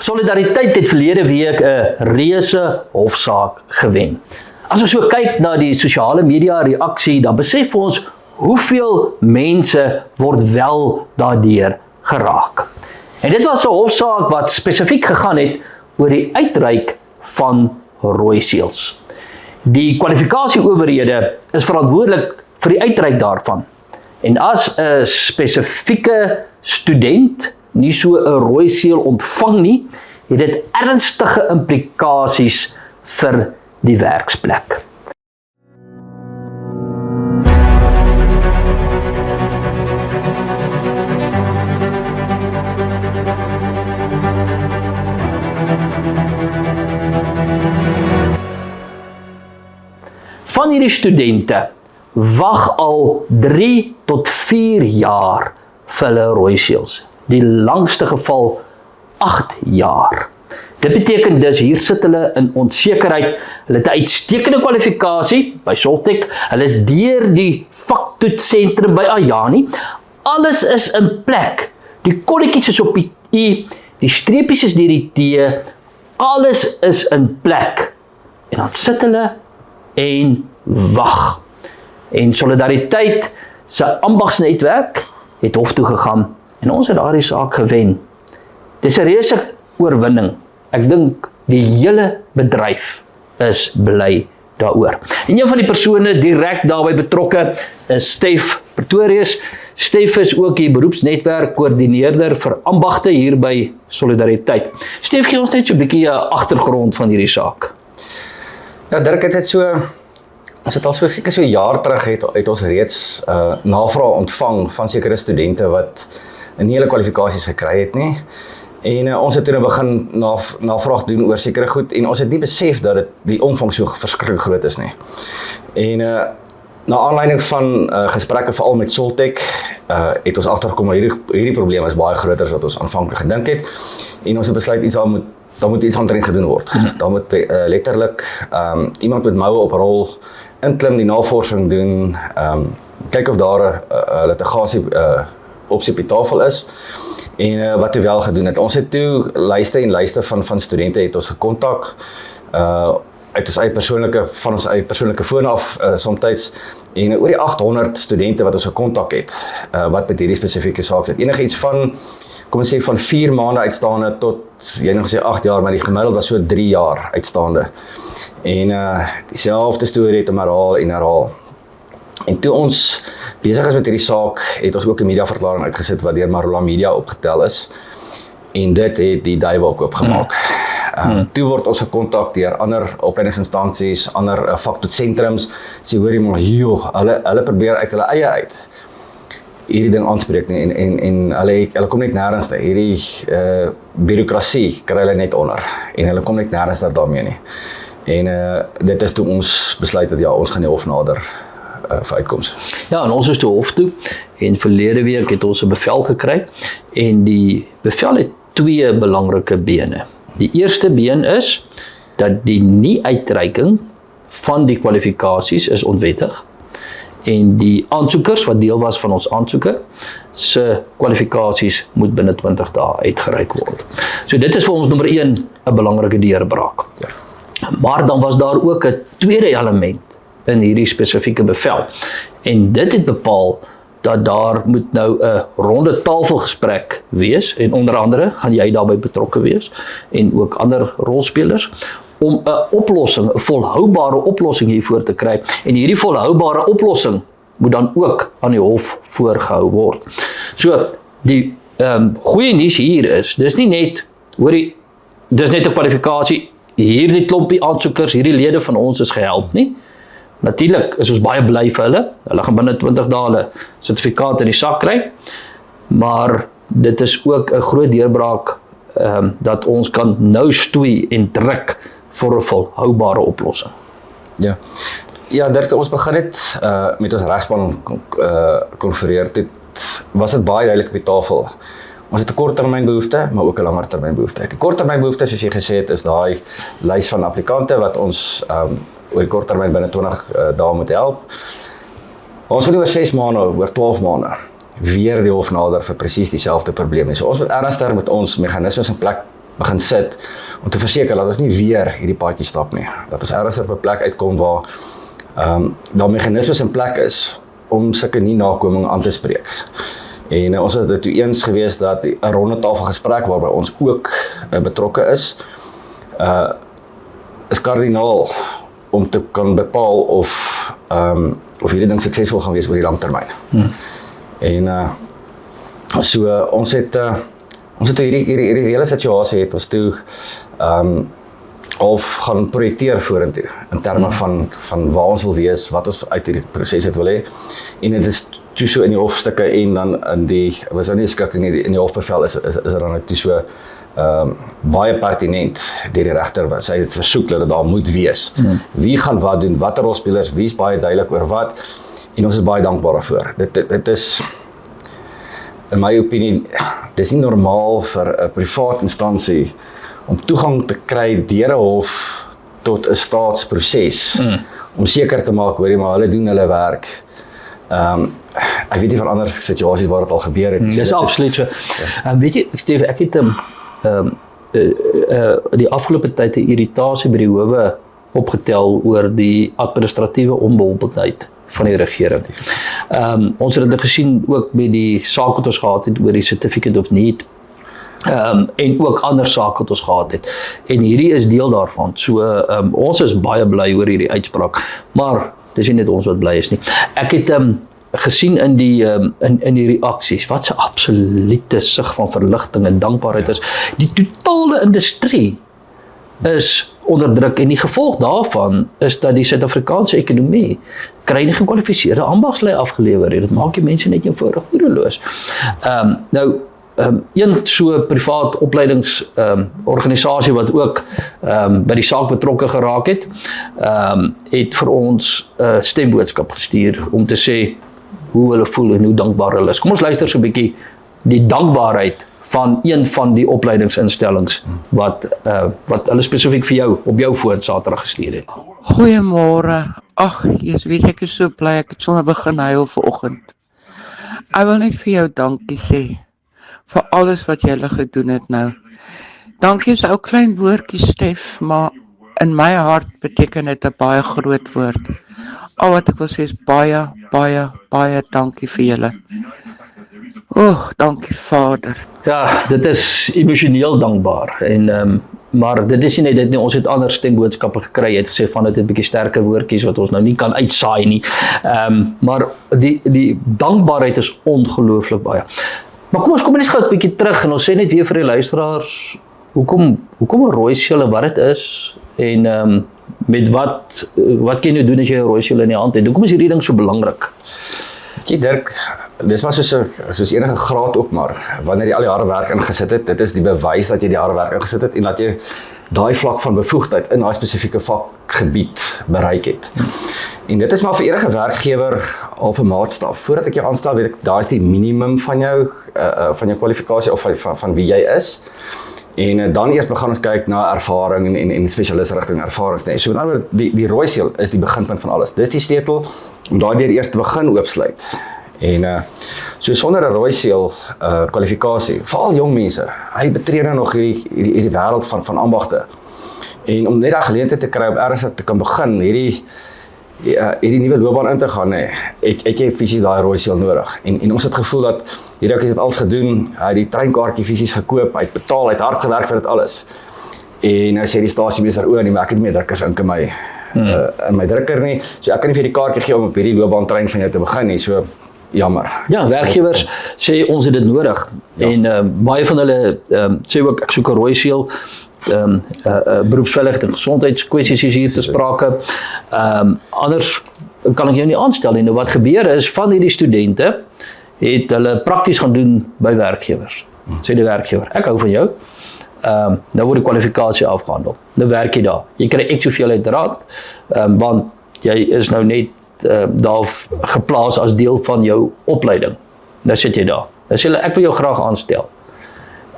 Solidariteit het verlede week 'n reuse hofsaak gewen. As ons so kyk na die sosiale media reaksie, dan besef ons hoeveel mense word wel daardeur geraak. En dit was 'n hofsaak wat spesifiek gegaan het oor die uitreik van rooi seels. Die kwalifikasieowerhede is verantwoordelik vir die uitreik daarvan. En as 'n spesifieke student nie so 'n rooi seël ontvang nie, het dit ernstige implikasies vir die werksplek. Van hierdie studente wag al 3 tot 4 jaar vir hulle rooi seëls. Die langste geval 8 jaar. Dit beteken dus hier sit hulle in onsekerheid. Hulle het 'n uitstekende kwalifikasie by Soltech. Hulle is deur die vaktoetssentrum by Ayani. Alles is in plek. Die kolletjies is op die I, die streepies is deur die T. Alles is in plek. En dan sit hulle en wag. En Solidariteit se ambagsnetwerk het hof toe gegaan en ons het daardie saak gewen. Dis 'n reuse oorwinning. Ek dink die hele bedryf is bly daaroor. En een van die persone direk daarbey betrokke is Stef Pretorius. Stef is ook die beroepsnetwerk koördineerder vir ambagte hier by Solidariteit. Stef, gee ons net so 'n bietjie 'n agtergrond van hierdie saak. Ja, Dirk, ons het al seker so 'n jaar terug het ons reeds navrae ontvang van sekere studente wat nie hulle kwalifikasies gekry het nie. En ons het toe begin navraag doen oor sekere goed en ons het nie besef dat die omvang so verskriklik groot is nie. En na aanleiding van gesprekke veral met Soltech het ons agtergekom dat hierdie probleem is baie groter as wat ons aanvanklik gedink het. En ons het besluit daar moet iets aantrend gedoen word. Daar moet letterlik iemand met moue op rol inklim, die navorsing doen, kyk of daar 'n litigasie opsie op die tafel is. En wat toe wel gedoen het. Ons het toe lyste van studente het ons gekontak uit ons eie persoonlike foon af somtyds en oor die 800 studente wat ons gekontak het wat met hierdie spesifieke saak sit. Enigiets van kom ons sê van 4 maande uitstaande tot jy nog sê 8 jaar, maar die gemiddeld was so 3 jaar uitstaande. En dieselfde storie het om herhaal. En toe ons besig is met hierdie saak, het ons ook 'n mediaverklaring uitgesit wat deur Marula Media opgetel is. En dit het die duiwel ook oopgemaak. Toe word ons gekontak deur ander opleidingsinstansies, ander vaktoetssentrums, sê hoor jy maar, hulle probeer uit hulle eie uit hierdie ding aanspreek nie, en hulle kom net nêrens te. Hierdie bureaukrasie kry hulle net onder, en hulle kom net nêrens daarmee nie. En dit is toe ons besluit dat ja, ons gaan die hof nader vir uitkoms. Ja, en ons is toe hof toe, en verlede week het ons 'n bevel gekry, en die bevel het 2 belangrike bene. Die eerste been is, dat die nie-uitreiking van die kwalifikasies is onwettig, en die aansoekers, wat deel was van ons aansoeke, se kwalifikasies moet binne 20 dae uitgereik word. So dit is vir ons nommer 1 'n belangrike deurbraak. Ja. Maar dan was daar ook 'n tweede element in hierdie spesifieke bevel. En dit het bepaal dat daar moet nou 'n ronde tafelgesprek wees, en onder andere gaan jy daarbey betrokke wees, en ook ander rolspelers, om 'n oplossing, 'n volhoubare oplossing hiervoor te kry. En hierdie volhoubare oplossing moet dan ook aan die hof voorgehou word. So, die goeie nuus hier is, dis nie net, dis net 'n kwalifikasie, hierdie klompie aansoekers, hierdie lede van ons is gehelp nie. Natuurlik is ons baie bly vir hulle gaan binne 20 dae hulle sertifikaat in die sak kry, maar dit is ook 'n groot deurbraak dat ons kan nou stoei en druk vir 'n volhoubare oplossing. Ja, Dirk, ons begin het met ons regspan konfereer, was dit baie duidelik op die tafel. Ons het 'n korttermynbehoefte, maar ook 'n langtermynbehoefte. Die korttermynbehoefte, soos jy gesê het, is daai lys van applikante wat ons oor die korttermyn binne 20 dae moet help. Ons wil oor 6 maande, oor 12 maande weer die hof nader vir presies dieselfde probleem. So ons moet ernstig met ons meganismes in plek begin sit om te verseker dat ons nie weer hierdie paadjie stap nie. Dat ons ergens op 'n plek uitkom waar daar meganismes in plek is om sulke nie-nakoming aan te spreek. En ons het dit toe eens gewees dat 'n ronde tafel gesprek waarby ons ook betrokke is kardinaal om te kan bepaal of hierdie ding suksesvol gaan wees oor die lang termyn. En so ons het hierdie hele situasie het ons toe of gaan projekteer vorentoe in terme van waar ons wil wees, wat ons uit hierdie proses het wil hê. En dit is toe so in die hofstukke en dan was nou nie skikking nie, in die hofbevel is er dan toe so baie pertinent deur die regter was. Hy het versoek dat dit daar moet wees. Wie gaan wat doen, watter rolspelers, wie is baie duidelik oor wat, en ons is baie dankbaar daarvoor. Dit is, in my opinie, dit is nie normaal vir 'n privaat instansie om toegang te kry deur 'n hof tot 'n staatsproses, om seker te maak, hoorie, maar hulle doen hulle werk. Ek weet nie van ander situasies waar dit al gebeur het. Dis absoluut so. Weet jy, Steve, ek het die afgelope tyd 'n irritasie by die howe opgetel oor die administratiewe onbeholpenheid van die regering. Ons het dit gesien ook met die saak wat ons gehad het oor die certificate of need, en ook ander sake wat ons gehad het. En hierdie is deel daarvan. So ons is baie bly oor hierdie uitspraak, maar dis nie net ons wat bly is nie. Ek het gesien in die reaksies wat 'n absolute sig van verligting en dankbaarheid is. Die totale industrie is onder druk en die gevolg daarvan is dat die Suid-Afrikaanse ekonomie kry nie gekwalifiseerde ambagslui afgelewer het. Dit maak die mense net eenvoudig moedeloos. Een so privaat opleidingsorganisasie wat ook by die saak betrokke geraak het, het vir ons stemboodskap gestuur om te sê hoe hulle voel en hoe dankbaar hulle is. Kom ons luister so 'n bietjie die dankbaarheid van een van die opleidingsinstellings wat hulle spesifiek vir jou op jou foon Saterdag gestuur het. Goeiemôre. Ag, Jesus, weet ek is so bly ek het sommer begin huil vanoggend. Ek wil net vir jou dankie sê vir alles wat jy gedoen het nou. Dankie is 'n ou klein woordjie, Stef, maar in my hart beteken dit 'n baie groot woord. Al wat ek wil sê is baie, baie, baie dankie vir julle. Dankie Vader. Ja, dit is emosioneel dankbaar en maar dit is nie net dit nie, ons het ander stemboodskappe gekry. Jy het gesê van dit 'n bietjie sterker woordjies wat ons nou nie kan uitsaai nie. Maar die dankbaarheid is ongelooflik baie. Maar kom ons net gou 'n bietjie terug en ons sê net weer vir die luisteraars hoekom 'n rooiseël en wat dit is en met wat kan jy nou doen as jy 'n rooiseël in die hand het? Hoekom is hierdie ding so belangrik? Jy Dirk, dis maar soos enige graad ook maar, wanneer jy al die harde werk ingesit het, dit is die bewys dat jy die harde werk ingesit het en dat jy daai vlak van bevoegdheid in daai spesifieke vakgebied bereik het. En dit is maar vir enige werkgewer of 'n maatstaf. Voordat ek jou aanstel, weet ek, daar is die minimum van jou kwalifikasie of van wie jy is. En dan eers begin ons kyk na ervaring en spesialisrigting ervarings. Nee. So met ander woorde, die rooiseël is die beginpunt van alles. Dis die sleutel om daardeur eers te begin oopsluit. En so sonder 'n rooiseël kwalifikasie, veral jong mense, hy betree nou nog hierdie wêreld van ambagte. En om net daai geleentheid te kry om ergens te kan begin, hierdie nuwe loopbaan in te gaan, het jy fisies daai rooiseël nodig. En ons het gevoel dat hierdie ouetjie het alles gedoen, hy het die treinkaartjie fisies gekoop, hy het betaal, hy het hard gewerk vir dit alles. En nou sê die stasiemeester, nee, maar ek het nie meer drukkers in my drukker nie, so ek kan nie vir die kaartjie gee om op hierdie loopbaantrein van jou te begin nie, so jammer. Ja, werkgewers sê ons het dit nodig. Ja. En baie van hulle sê ook ek soek 'n rooiseël. Beroepsveiligheid en gesondheidskwessies is hier te sprake. Anders kan ek jou nie aanstel nie. Nou wat gebeur is, van hierdie studente het hulle prakties gaan doen by werkgewers. Sê die werkgewer, ek hou van jou. Nou word die kwalifikasie afgehandel. Nou werk jy daar. Jy kry ek soveel uiteraard, want jy is nou net daar geplaas as deel van jou opleiding. Nou sit jy daar. Nou sê hulle, ek wil jou graag aanstel.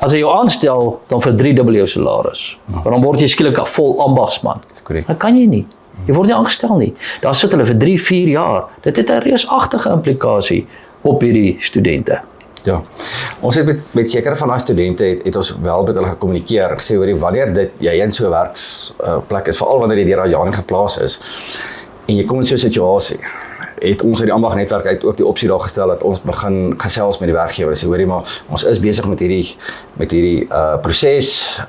As hy jou aanstel, dan verdriedubbel jou salaris. Dan word jy skielik 'n vol ambagsman. Dan kan jy nie. Jy word nie aangestel nie. Daar sit hulle vir 3-4 jaar. Dit het 'n reusagtige implikasie op hierdie studente. Ja, ons het met sekere van die studente het ons wel met hulle gekommunikeer, gesê hoor wanneer jy in so 'n werksplek is, veral wanneer jy deur daai jaar nie geplaas is, en jy kom in so 'n situasie, het ons uit die ambagnetwerk uit ook die opsie daar gestel dat ons begin gesels met die werkgewer. Sê hoorie maar, ons is besig met hierdie proses.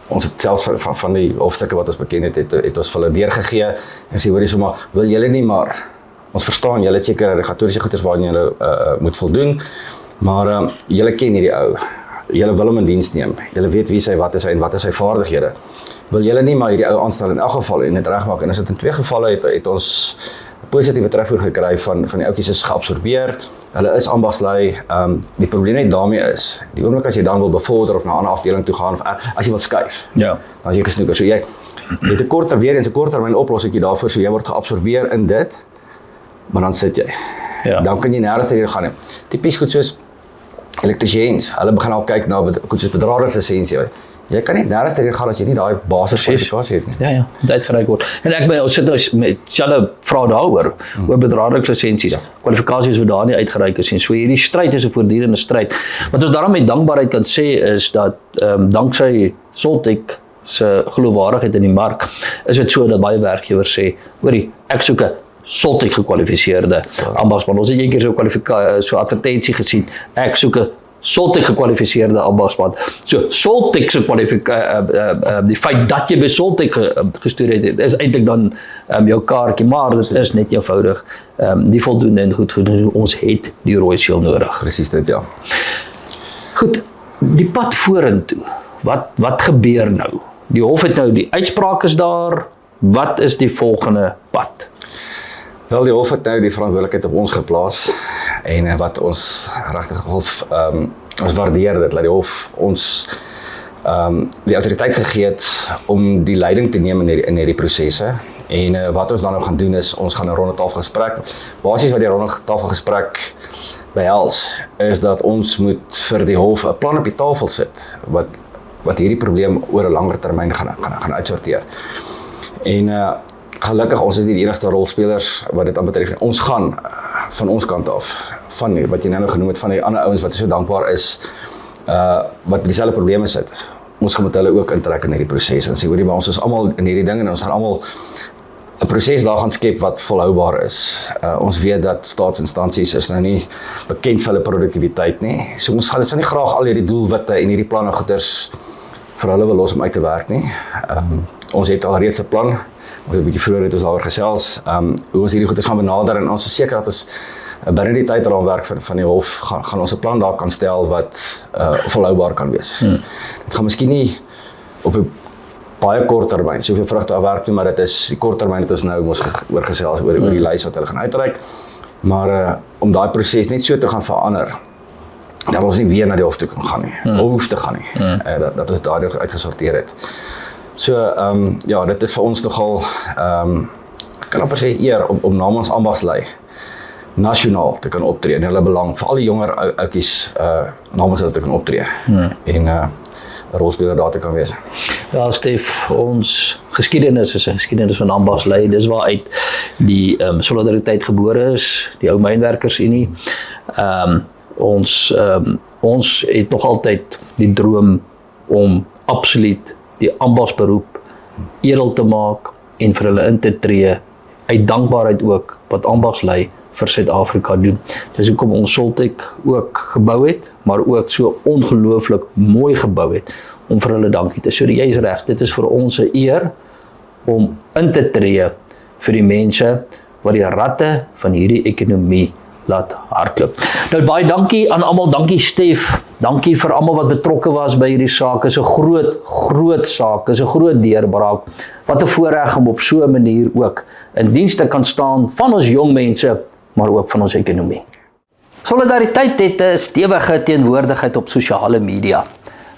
Ons het selfs van die hoofstukke wat ons beken het ons vir hulle deurgegee en sê hoorie so maar, wil julle nie maar, ons verstaan julle het seker regulatoriese goeders waaraan julle moet voldoen, maar julle ken hierdie ou. Julle wil hom in diens neem. Julle weet wie wat is hy en wat is sy vaardighede. Wil julle nie maar hierdie ou aanstel in elk geval en dit regmaak? En as dit in 2 gevalle het ons positiewe terugvoer gekry van die ouetjies is geabsorbeer. Hulle is ambagslei. Die probleem net daarmee is, die oomblik as jy dan wil bevorder of na 'n ander afdeling toe gaan of as jy wil skuif, Ja. dan as jy gesnoeker. So jy het 'n korttermyn oplossing daarvoor, so jy word geabsorbeer in dit, maar dan sit jy. Ja. Dan kan jy nêrens heen gaan nie. Tipies goed soos elektrisiens, hulle begin al kyk na goed soos bedradinglisensie. Jy kan nie nêrens heen gaan as jy nie daai basiskwalifikasie het nie. Ja, dit uitgereik word. En ons sit nou met Charlotte vra daaroor, oor bedradinglisensies. Kwalifikasies wat daar nie uitgereik is en so hierdie stryd is 'n voortdurende stryd. Wat ons daarom met dankbaarheid kan sê is dat danksy Soltech se geloofwaardigheid in die mark, is dit so dat baie werkgewers sê, hoorie, ek soek 'n Soltech gekwalifiseerde ambagsman. Ons het eendag so advertensie gesien. Ek soek 'n Soltech gekwalifiseerde ambagsman. So Soltech se die feit dat jy by Soltech gestudeer het, is eintlik dan jou kaartjie, maar dit is net eenvoudig nie voldoende en goed genoeg. Ons het die rooi seël nodig. Presies dit, ja. Goed, die pad vorentoe. Wat gebeur nou? Die hof het nou die uitspraak is daar. Wat is die volgende pad? Wel, die hof het nou die verantwoordelikheid op ons geplaas en wat ons regtig ons waardeer dit, dat die hof ons die autoriteit gegee het om die leiding te neem in hierdie prosesse. En wat ons dan nou gaan doen is, ons gaan 'n ronde tafelgesprek. Basies wat die ronde tafelgesprek behels, is dat ons moet vir die hof 'n plan op die tafel sit wat hierdie probleem oor 'n langer termyn gaan uitsorteer. En gelukkig ons is nie die enigste rolspelers wat dit aanbetref. Ons gaan van ons kant af, van wat jy nou genoem het, van die ander ouens wat so dankbaar is, wat dieselfde probleme sit. Ons gaan met hulle ook intrek in hierdie proses en sê hoorie, maar ons is almal in hierdie ding en ons gaan almal 'n proses daar gaan skep wat volhoubaar is. Ons weet dat staatsinstansies is nou nie bekend vir hulle produktiwiteit nie. So ons gaan nie graag al hierdie doelwitte en hierdie planne goeders vir hulle wil los om uit te werk nie. Ons het al reeds 'n plan. Ons het 'n bietjie vroeër het ons daaroor gesels, hoe ons hierdie goeders gaan benader en ons is seker dat ons binne die tydraamwerk van die hof gaan ons 'n plan daar kan stel wat volhoubaar kan wees. Dit gaan miskien nie op 'n baie kort termyn soveel vrugte afwerk nie, maar dit is die kort termyn het ons nou mos oor gesels oor die lys wat hulle gaan uitreik. Maar om daai proses net so te gaan verander, dat ons nie weer na die hof toe kan gaan nie, hoef te gaan nie, dat ons daardie uitgesorteer het. So, ja, dit is vir ons nogal, ek kan amper sê eer om namens ambagslei nasionaal te kan optree in hulle belang, vir al die jonger ouetjies namens hulle te kan optree en 'n rolspeler daar te kan wees. Ja, Stef, ons geskiedenis is 'n geskiedenis van ambagslei. Dis waaruit die solidariteit gebore is, die ou mynwerkersunie. Ons het nog altyd die droom om absoluut die ambagsberoep edel te maak en vir hulle in te tree, uit dankbaarheid ook, wat ambagslei vir Suid-Afrika doen. Dis hoekom ons Soltech ook gebou het, maar ook so ongelooflik mooi gebou het, om vir hulle dankie te sê. So, jy is reg, dit is vir ons 'n eer om in te tree vir die mense wat die ratte van hierdie ekonomie laat hardloop. Nou baie dankie aan almal, dankie Stef, dankie vir almal wat betrokke was by hierdie saak. Is 'n groot saak, is 'n groot deurbraak. Wat 'n voorreg om op so 'n manier ook in diens te kan staan van ons jong mense, maar ook van ons ekonomie. Solidariteit het 'n stewige teenwoordigheid op sosiale media.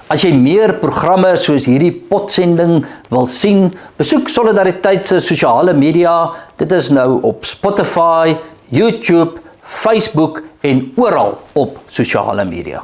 As jy meer programme soos hierdie potsending wil sien, besoek Solidariteit se sosiale media. Dit is nou op Spotify, YouTube, Facebook en oral op sosiale media.